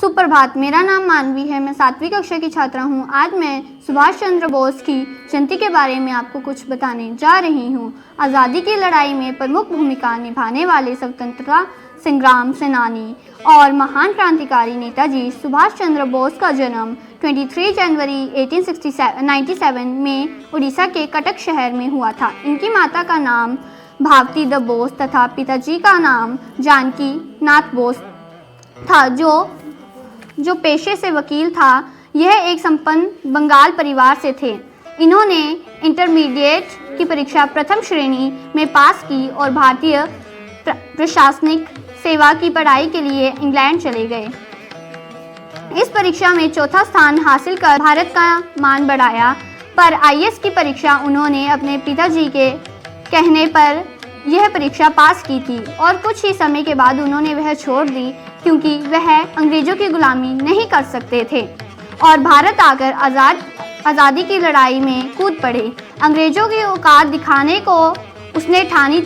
सुप्रभात, मेरा नाम मानवी है। मैं 7वीं कक्षा की छात्रा हूँ। आज मैं सुभाष चंद्र बोस की जयंती के बारे में आपको कुछ बताने जा रही हूँ। आज़ादी की लड़ाई में प्रमुख भूमिका निभाने वाले स्वतंत्रता संग्राम सेनानी और महान क्रांतिकारी नेताजी सुभाष चंद्र बोस का जन्म 23 जनवरी 1897 में उड़ीसा के कटक शहर में हुआ था। इनकी माता का नाम भावती द बोस तथा पिताजी का नाम जानकी नाथ बोस था, जो पेशे से वकील था। यह एक संपन्न बंगाल परिवार से थे। इन्होंने इंटरमीडिएट की परीक्षा प्रथम श्रेणी में पास की और भारतीय प्रशासनिक सेवा की पढ़ाई के लिए इंग्लैंड चले गए। इस परीक्षा में चौथा स्थान हासिल कर भारत का मान बढ़ाया, पर आईएएस की परीक्षा उन्होंने अपने पिताजी के कहने पर यह परीक्षा पास की थी और कुछ ही समय के बाद उन्होंने वह छोड़ दी, क्योंकि वह अंग्रेजों की गुलामी नहीं कर सकते थे और भारत आकर आज़ादी की लड़ाई में कूद पड़े। अंग्रेजों की औकात दिखाने को उसने ठानी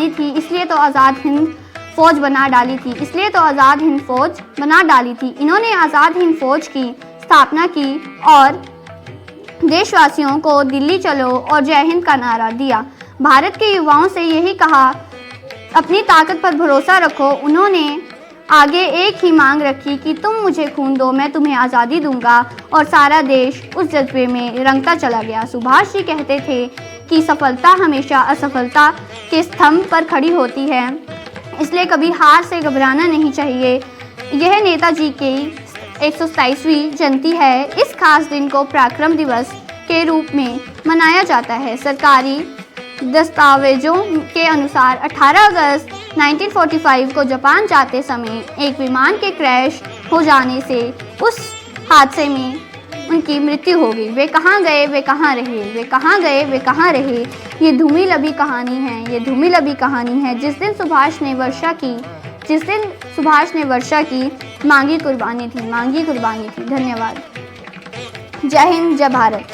थी, इसलिए तो आज़ाद हिंद फौज बना डाली थी। इन्होंने आज़ाद हिंद फौज की स्थापना की और देशवासियों को दिल्ली चलो और जय हिंद का नारा दिया। भारत के युवाओं से यही कहा, अपनी ताकत पर भरोसा रखो। उन्होंने आगे एक ही मांग रखी कि तुम मुझे खून दो, मैं तुम्हें आज़ादी दूंगा, और सारा देश उस जज्बे में रंगता चला गया। सुभाष जी कहते थे कि सफलता हमेशा असफलता के स्तंभ पर खड़ी होती है, इसलिए कभी हार से घबराना नहीं चाहिए। यह नेताजी की 127वीं जयंती है। इस खास दिन को पराक्रम दिवस के रूप में मनाया जाता है। सरकारी दस्तावेजों के अनुसार 18 अगस्त 1945 को जापान जाते समय एक विमान के क्रैश हो जाने से उस हादसे में उनकी मृत्यु हो गई। वे कहाँ गए, वे कहाँ रहे, ये धूमी लबी कहानी है। जिस दिन सुभाष ने वर्षा की मांगी कुर्बानी थी। धन्यवाद। जय हिंद, जय भारत।